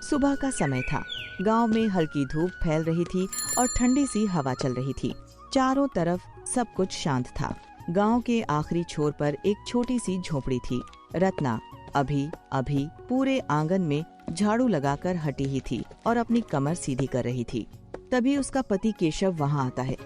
सुबह का समय था। गांव में हल्की धूप फैल रही थी और ठंडी सी हवा चल रही थी। चारों तरफ सब कुछ शांत था। गांव के आखिरी छोर पर एक छोटी सी झोपड़ी थी। रत्ना अभी अभी पूरे आंगन में झाड़ू लगाकर हटी ही थी और अपनी कमर सीधी कर रही थी। तभी उसका पति केशव वहाँ आता है।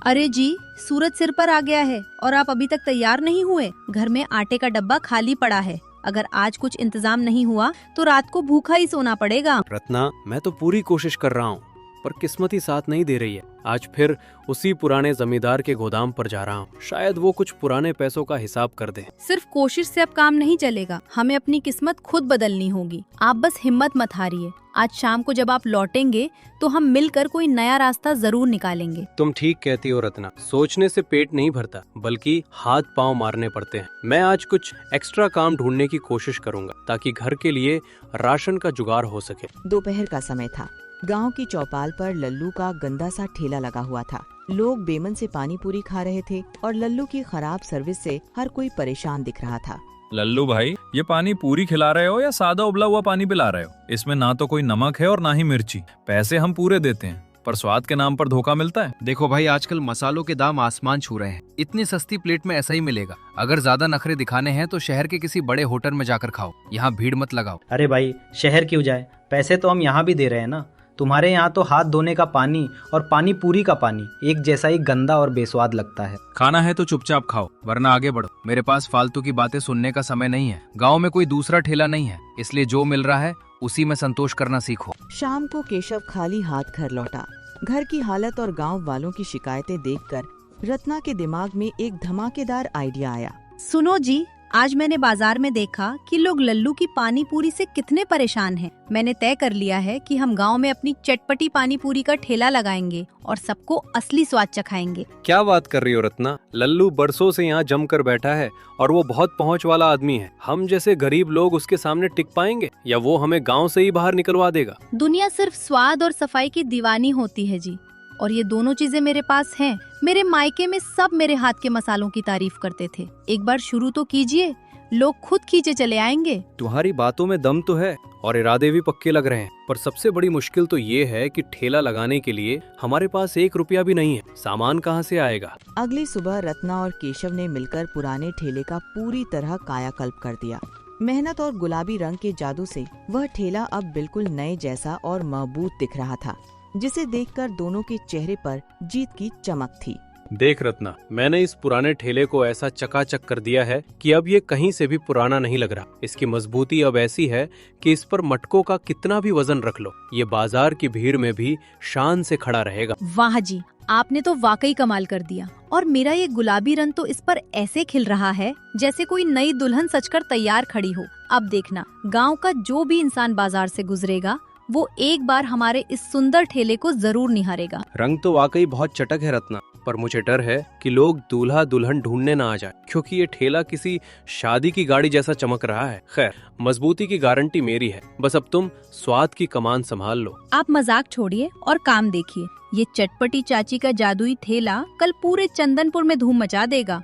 अरे जी, सूरज सिर पर आ गया है और आप अभी तक तैयार नहीं हुए। घर में आटे का डब्बा खाली पड़ा है। अगर आज कुछ इंतजाम नहीं हुआ तो रात को भूखा ही सोना पड़ेगा। रत्ना, मैं तो पूरी कोशिश कर रहा हूँ, पर किस्मत ही साथ नहीं दे रही है। आज फिर उसी पुराने जमींदार के गोदाम पर जा रहा हूँ। शायद वो कुछ पुराने पैसों का हिसाब कर दे। सिर्फ कोशिश से अब काम नहीं चलेगा, हमें अपनी किस्मत खुद बदलनी होगी। आप बस हिम्मत मत हारिए। आज शाम को जब आप लौटेंगे तो हम मिलकर कोई नया रास्ता जरूर निकालेंगे। तुम ठीक कहती हो रत्ना, सोचने से पेट नहीं भरता बल्कि हाथ पांव मारने पड़ते हैं। मैं आज कुछ एक्स्ट्रा काम ढूंढने की कोशिश करूंगा ताकि घर के लिए राशन का जुगाड़ हो सके। दोपहर का समय था। गांव की चौपाल पर लल्लू का गंदा सा ठेला लगा हुआ था। लोग बेमन से पानी पूरी खा रहे थे और लल्लू की खराब सर्विस से हर कोई परेशान दिख रहा था। लल्लू भाई, ये पानी पूरी खिला रहे हो या सादा उबला हुआ पानी पिला रहे हो? इसमें ना तो कोई नमक है और ना ही मिर्ची। पैसे हम पूरे देते हैं पर स्वाद के नाम पर धोखा मिलता है। देखो भाई, आजकल मसालों के दाम आसमान छू रहे हैं। इतनी सस्ती प्लेट में ऐसा ही मिलेगा। अगर ज्यादा नखरे दिखाने हैं तो शहर के किसी बड़े होटल में जाकर खाओ, यहाँ भीड़ मत लगाओ। अरे भाई, शहर क्यों जाए? पैसे तो हम यहाँ भी दे रहे हैं ना। तुम्हारे यहाँ तो हाथ धोने का पानी और पानी पूरी का पानी एक जैसा ही गंदा और बेस्वाद लगता है। खाना है तो चुपचाप खाओ वरना आगे बढ़ो। मेरे पास फालतू की बातें सुनने का समय नहीं है। गांव में कोई दूसरा ठेला नहीं है, इसलिए जो मिल रहा है उसी में संतोष करना सीखो। शाम को केशव खाली हाथ घर लौटा। घर की हालत और गांव वालों की शिकायतें देखकर रत्ना के दिमाग में एक धमाकेदार आइडिया आया। सुनो जी, आज मैंने बाजार में देखा कि लोग लल्लू की पानी पूरी से कितने परेशान हैं। मैंने तय कर लिया है कि हम गांव में अपनी चटपटी पानी पूरी का ठेला लगाएंगे और सबको असली स्वाद चखाएंगे। क्या बात कर रही हो रत्ना? लल्लू बरसों से यहाँ जम कर बैठा है और वो बहुत पहुँच वाला आदमी है। हम जैसे गरीब लोग उसके सामने टिक पाएंगे या वो हमें गाँव से ही बाहर निकलवा देगा? दुनिया सिर्फ स्वाद और सफाई की दीवानी होती है जी, और ये दोनों चीजें मेरे पास हैं। मेरे मायके में सब मेरे हाथ के मसालों की तारीफ करते थे। एक बार शुरू तो कीजिए, लोग खुद खींचे चले आएंगे। तुम्हारी बातों में दम तो है और इरादे भी पक्के लग रहे हैं, पर सबसे बड़ी मुश्किल तो ये है कि ठेला लगाने के लिए हमारे पास 1 रुपया भी नहीं है। सामान कहाँ से आएगा? अगली सुबह रत्ना और केशव ने मिलकर पुराने ठेले का पूरी तरह कायाकल्प कर दिया। मेहनत और गुलाबी रंग के जादू से वह ठेला अब बिल्कुल नए जैसा और मजबूत दिख रहा था, जिसे देखकर दोनों के चेहरे पर जीत की चमक थी। देख रत्ना, मैंने इस पुराने ठेले को ऐसा चकाचक कर दिया है कि अब ये कहीं से भी पुराना नहीं लग रहा। इसकी मजबूती अब ऐसी है कि इस पर मटकों का कितना भी वजन रख लो, ये बाजार की भीड़ में भी शान से खड़ा रहेगा। वाह जी, आपने तो वाकई कमाल कर दिया। और मेरा ये गुलाबी रंग तो इस पर ऐसे खिल रहा है जैसे कोई नई दुल्हन सजकर तैयार खड़ी हो। अब देखना, गाँव का जो भी इंसान बाजार से गुजरेगा वो एक बार हमारे इस सुंदर ठेले को जरूर निहारेगा। रंग तो वाकई बहुत चटक है रत्ना, पर मुझे डर है कि लोग दूल्हा दुल्हन ढूंढने ना आ जाए, क्योंकि ये ठेला किसी शादी की गाड़ी जैसा चमक रहा है। खैर, मजबूती की गारंटी मेरी है, बस अब तुम स्वाद की कमान संभाल लो। आप मजाक छोड़िए और काम देखिए। ये चटपटी चाची का जादुई ठेला कल पूरे चंदनपुर में धूम मचा देगा।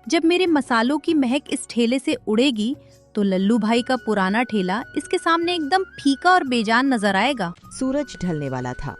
जब मेरे मसालों की महक इस ठेले से उड़ेगी तो लल्लू भाई का पुराना ठेला इसके सामने एकदम फीका और बेजान नजर आएगा। सूरज ढलने वाला था।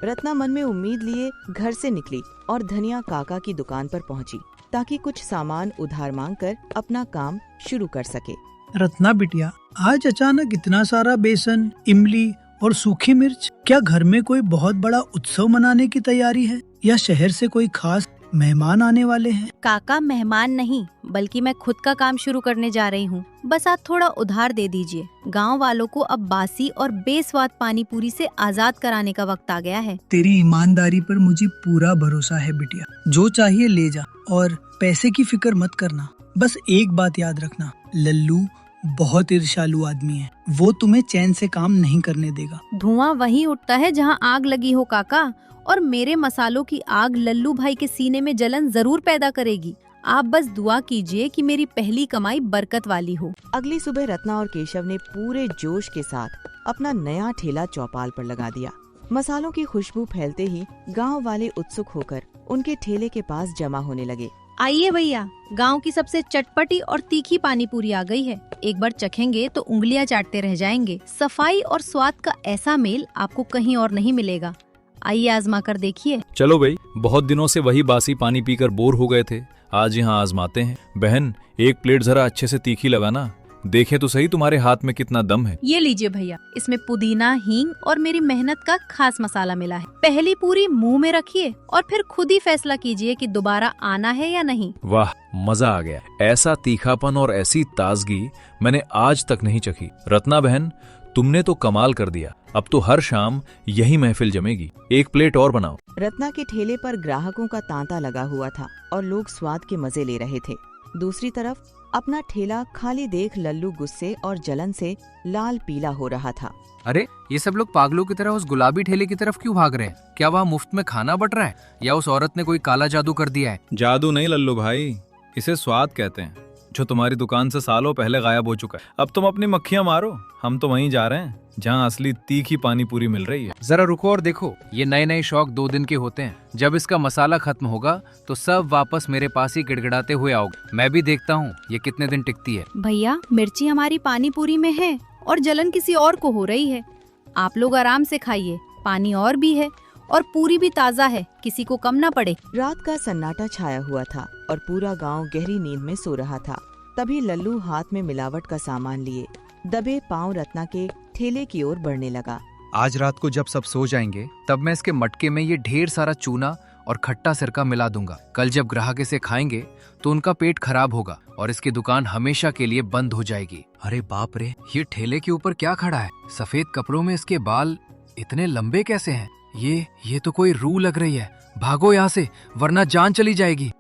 रत्ना मन में उम्मीद लिए घर से निकली और धनिया काका की दुकान पर पहुंची ताकि कुछ सामान उधार मांगकर अपना काम शुरू कर सके। रत्ना बिटिया, आज अचानक इतना सारा बेसन, इमली और सूखी मिर्च, क्या घर में कोई बहुत बड़ा उत्सव मनाने की तैयारी है या शहर से कोई खास मेहमान आने वाले हैं? काका, मेहमान नहीं बल्कि मैं खुद का काम शुरू करने जा रही हूँ। बस आप थोड़ा उधार दे दीजिए। गांव वालों को अब बासी और बेस्वाद पानी पूरी से आजाद कराने का वक्त आ गया है। तेरी ईमानदारी पर मुझे पूरा भरोसा है बिटिया। जो चाहिए ले जा और पैसे की फिक्र मत करना। बस एक बात याद रखना, लल्लू बहुत ईर्ष्यालु आदमी है। वो तुम्हें चैन से काम नहीं करने देगा। धुआं वहीं उठता है जहाँ आग लगी हो काका, और मेरे मसालों की आग लल्लू भाई के सीने में जलन जरूर पैदा करेगी। आप बस दुआ कीजिए कि मेरी पहली कमाई बरकत वाली हो। अगली सुबह रत्ना और केशव ने पूरे जोश के साथ अपना नया ठेला चौपाल पर लगा दिया। मसालों की खुशबू फैलते ही गांव वाले उत्सुक होकर उनके ठेले के पास जमा होने लगे। आइए भैया, गांव की सबसे चटपटी और तीखी पानी पूरी आ गई है। एक बार चखेंगे तो उंगलियां चाटते रह जाएंगे। सफाई और स्वाद का ऐसा मेल आपको कहीं और नहीं मिलेगा। आइए आजमा कर देखिए। चलो भाई, बहुत दिनों से वही बासी पानी पीकर बोर हो गए थे, आज यहाँ आजमाते हैं। बहन, एक प्लेट जरा अच्छे से तीखी लगाना, देखें तो सही तुम्हारे हाथ में कितना दम है। ये लीजिए भैया, इसमें पुदीना, हींग और मेरी मेहनत का खास मसाला मिला है। पहली पूरी मुंह में रखिए और फिर खुद ही फैसला कीजिए कि दोबारा आना है या नहीं। वाह, मजा आ गया। ऐसा तीखापन और ऐसी ताजगी मैंने आज तक नहीं चखी। रत्ना बहन, तुमने तो कमाल कर दिया। अब तो हर शाम यही महफिल जमेगी। एक प्लेट और बनाओ। रत्ना के ठेले पर ग्राहकों का तांता लगा हुआ था और लोग स्वाद के मजे ले रहे थे। दूसरी तरफ अपना ठेला खाली देख लल्लू गुस्से और जलन से लाल पीला हो रहा था। अरे, ये सब लोग पागलों की तरह उस गुलाबी ठेले की तरफ क्यों भाग रहे हैं? क्या वहाँ मुफ्त में खाना बट रहा है या उस औरत ने कोई काला जादू कर दिया है? जादू नहीं लल्लू भाई, इसे स्वाद कहते हैं, जो तुम्हारी दुकान से सालों पहले गायब हो चुका है। अब तुम अपनी मक्खियां मारो, हम तो वहीं जा रहे हैं जहाँ असली तीखी पानी पूरी मिल रही है। जरा रुको और देखो, ये नए नए शौक 2 दिन के होते हैं। जब इसका मसाला खत्म होगा तो सब वापस मेरे पास ही गिड़गिड़ाते हुए आओगे। मैं भी देखता हूँ ये कितने दिन टिकती है। भैया, मिर्ची हमारी पानी पूरी में है और जलन किसी और को हो रही है। आप लोग आराम से खाइए, पानी और भी है और पूरी भी ताज़ा है, किसी को कम ना पड़े। रात का सन्नाटा छाया हुआ था और पूरा गांव गहरी नींद में सो रहा था। तभी लल्लू हाथ में मिलावट का सामान लिए दबे पांव रत्ना के ठेले की ओर बढ़ने लगा। आज रात को जब सब सो जाएंगे तब मैं इसके मटके में ये ढेर सारा चूना और खट्टा सिरका मिला दूंगा। कल जब ग्राहक इसे खाएंगे तो उनका पेट खराब होगा और इसकी दुकान हमेशा के लिए बंद हो जाएगी। अरे बाप रे, ये ठेले के ऊपर क्या खड़ा है? सफेद कपड़ों में इसके बाल इतने लंबे कैसे हैं? ये तो कोई रूह लग रही है। भागो यहाँ से, वरना जान चली जाएगी।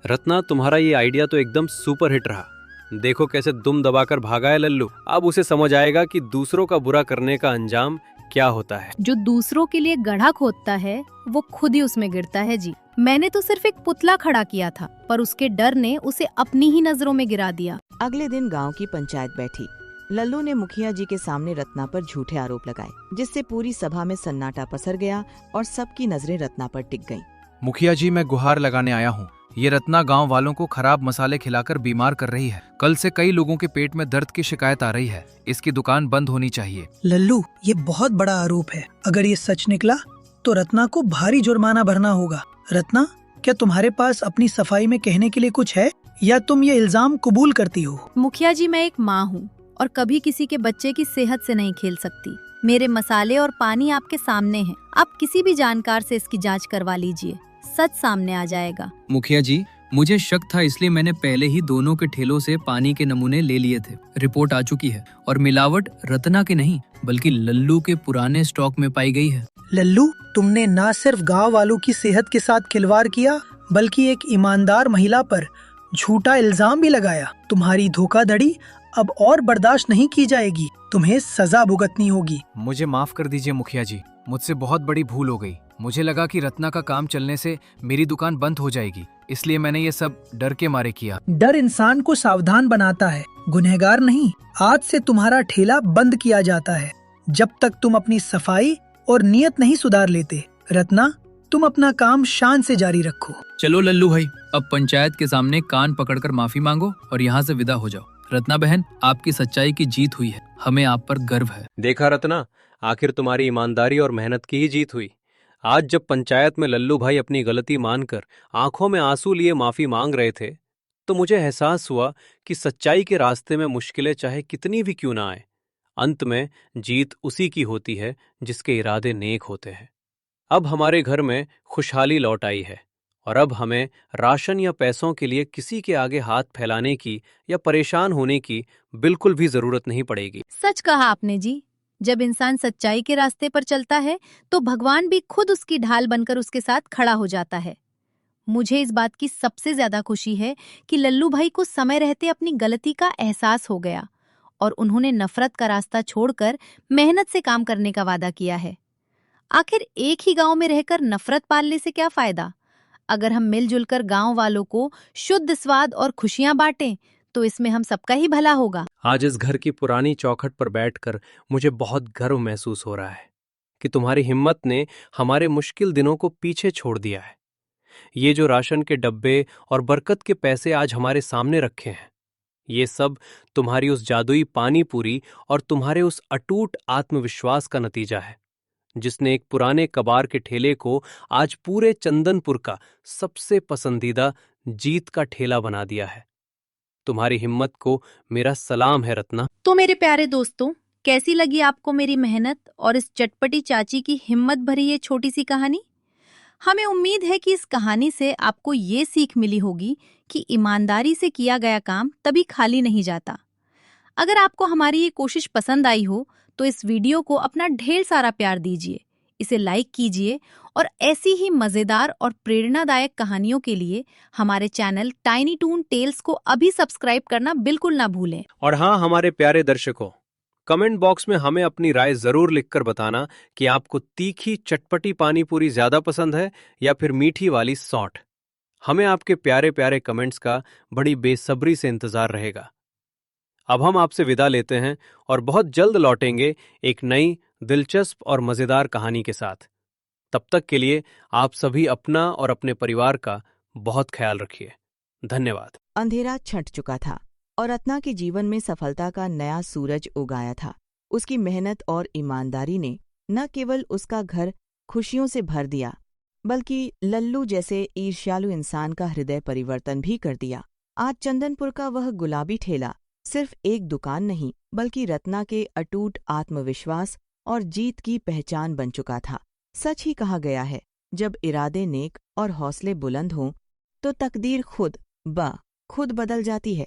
रत्ना, तुम्हारा ये आइडिया तो एकदम सुपर हिट रहा। देखो कैसे दुम दबाकर भागा है लल्लू। अब उसे समझ आएगा कि दूसरों का बुरा करने का अंजाम क्या होता है। जो दूसरों के लिए गड्ढा खोदता है वो खुद ही उसमें गिरता है जी। मैंने तो सिर्फ एक पुतला खड़ा किया था, पर उसके डर ने उसे अपनी ही नजरों में गिरा दिया। अगले दिन गांव की पंचायत बैठी। लल्लू ने मुखिया जी के सामने रत्ना पर झूठे आरोप लगाए, जिससे पूरी सभा में सन्नाटा पसर गया और सबकी नजरें रत्ना पर टिक गईं। मुखिया जी, मैं गुहार लगाने आया हूँ। ये रत्ना गांव वालों को खराब मसाले खिलाकर बीमार कर रही है। कल से कई लोगों के पेट में दर्द की शिकायत आ रही है। इसकी दुकान बंद होनी चाहिए। लल्लू, ये बहुत बड़ा आरोप है। अगर ये सच निकला तो रत्ना को भारी जुर्माना भरना होगा। रत्ना, क्या तुम्हारे पास अपनी सफाई में कहने के लिए कुछ है या तुम ये इल्जाम कबूल करती हो? मुखिया जी, मैं एक माँ हूँ और कभी किसी के बच्चे की सेहत से नहीं खेल सकती। मेरे मसाले और पानी आपके सामने हैं। आप किसी भी जानकार से इसकी जांच करवा लीजिए, सच सामने आ जाएगा। मुखिया जी, मुझे शक था, इसलिए मैंने पहले ही दोनों के ठेलों से पानी के नमूने ले लिए थे। रिपोर्ट आ चुकी है और मिलावट रत्ना की नहीं बल्कि लल्लू के पुराने स्टॉक में पाई गई है। लल्लू, तुमने न सिर्फ गांव वालों की सेहत के साथ खिलवाड़ किया बल्कि एक ईमानदार महिला पर झूठा इल्जाम भी लगाया। तुम्हारी धोखाधड़ी अब और बर्दाश्त नहीं की जाएगी। तुम्हें सजा भुगतनी होगी। मुझे माफ कर दीजिए मुखिया जी, मुझसे बहुत बड़ी भूल हो गई। मुझे लगा कि रत्ना का काम चलने से मेरी दुकान बंद हो जाएगी, इसलिए मैंने ये सब डर के मारे किया। डर इंसान को सावधान बनाता है, गुनहगार नहीं। आज से तुम्हारा ठेला बंद किया जाता है जब तक तुम अपनी सफाई और नियत नहीं सुधार लेते। रत्ना, तुम अपना काम शान से जारी रखो। चलो लल्लू भाई, अब पंचायत के सामने कान पकड़कर माफी मांगो और यहाँ से विदा हो जाओ। रत्ना बहन, आपकी सच्चाई की जीत हुई है, हमें आप पर गर्व है। देखा रत्ना, आखिर तुम्हारी ईमानदारी और मेहनत की ही जीत हुई। आज जब पंचायत में लल्लू भाई अपनी गलती मानकर आंखों में आंसू लिए माफी मांग रहे थे, तो मुझे एहसास हुआ कि सच्चाई के रास्ते में मुश्किलें चाहे कितनी भी क्यों ना आए, अंत में जीत उसी की होती है जिसके इरादे नेक होते हैं। अब हमारे घर में खुशहाली लौट आई है और अब हमें राशन या पैसों के लिए किसी के आगे हाथ फैलाने की या परेशान होने की बिल्कुल भी जरूरत नहीं पड़ेगी। सच कहा आपने जी। जब इंसान सच्चाई के रास्ते पर चलता है तो भगवान भी खुद उसकी ढाल बनकर उसके साथ खड़ा हो जाता है। मुझे इस बात की सबसे ज्यादा खुशी है कि लल्लू भाई को समय रहते अपनी गलती का एहसास हो गया और उन्होंने नफरत का रास्ता छोड़कर मेहनत से काम करने का वादा किया है। आखिर एक ही गांव में रहकर नफरत पालने से क्या फायदा? अगर हम मिलजुल कर गांव वालों को शुद्ध स्वाद और खुशियां बांटें तो इसमें हम सबका ही भला होगा। आज इस घर की पुरानी चौखट पर बैठकर मुझे बहुत गर्व महसूस हो रहा है कि तुम्हारी हिम्मत ने हमारे मुश्किल दिनों को पीछे छोड़ दिया है। ये जो राशन के डब्बे और बरकत के पैसे आज हमारे सामने रखे हैं, ये सब तुम्हारी उस जादुई पानी पूरी और तुम्हारे उस अटूट आत्मविश्वास का नतीजा है, जिसने एक पुराने कबार के ठेले को आज पूरे चंदनपुर का सबसे पसंदीदा जीत का ठेला बना दिया है। तुम्हारी हिम्मत को मेरा सलाम है रत्ना। तो मेरे प्यारे दोस्तों, कैसी लगी आपको मेरी मेहनत और इस चटपटी चाची की हिम्मत भरी ये छोटी सी कहानी? हमें उम्मीद है कि इस कहानी से आपको ये सीख मिली होगी कि ईमानदारी से किया गया काम तभी खाली नहीं जाता। अगर आपको हमारी ये कोशिश पसंद आई हो तो इस वीडियो को अपना ढेर सारा प्यार दीजिए, इसे लाइक कीजिए और ऐसी ही मजेदार और प्रेरणादायक कहानियों के लिए हमारे चैनल टाइनी टून टेल्स को अभी सब्सक्राइब करना बिल्कुल ना भूलें। और हाँ, हमारे प्यारे दर्शकों, कमेंट बॉक्स में हमें अपनी राय जरूर लिखकर बताना कि आपको तीखी चटपटी पानी पूरी ज्यादा पसंद है या फिर मीठी वाली सौंठ। हमें आपके प्यारे प्यारे कमेंट्स का बड़ी बेसब्री से इंतजार रहेगा। अब हम आपसे विदा लेते हैं और बहुत जल्द लौटेंगे एक नई दिलचस्प और मजेदार कहानी के साथ। तब तक के लिए आप सभी अपना और अपने परिवार का बहुत ख्याल रखिए। धन्यवाद। अंधेरा छंट चुका था और रत्ना के जीवन में सफलता का नया सूरज उगाया था। उसकी मेहनत और ईमानदारी ने न केवल उसका घर खुशियों से भर दिया, बल्कि लल्लू जैसे ईर्ष्यालु इंसान का हृदय परिवर्तन भी कर दिया। आज चंदनपुर का वह गुलाबी ठेला सिर्फ एक दुकान नहीं, बल्कि रत्ना के अटूट आत्मविश्वास और जीत की पहचान बन चुका था। सच ही कहा गया है, जब इरादे नेक और हौसले बुलंद हों तो तकदीर खुद बदल जाती है।